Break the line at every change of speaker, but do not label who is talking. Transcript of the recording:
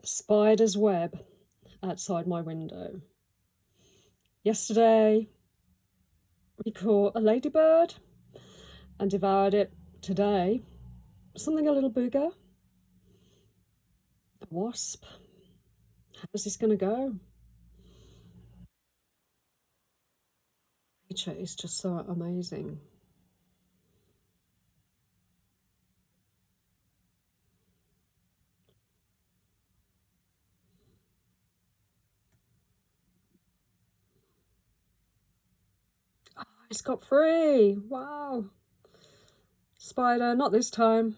spider's web outside my window. Yesterday, we caught a ladybird and devoured it. Today, something a little bigger. A wasp. How's this going to go? Nature is just so amazing. Oh, it's got free. Wow. Spider, not this time.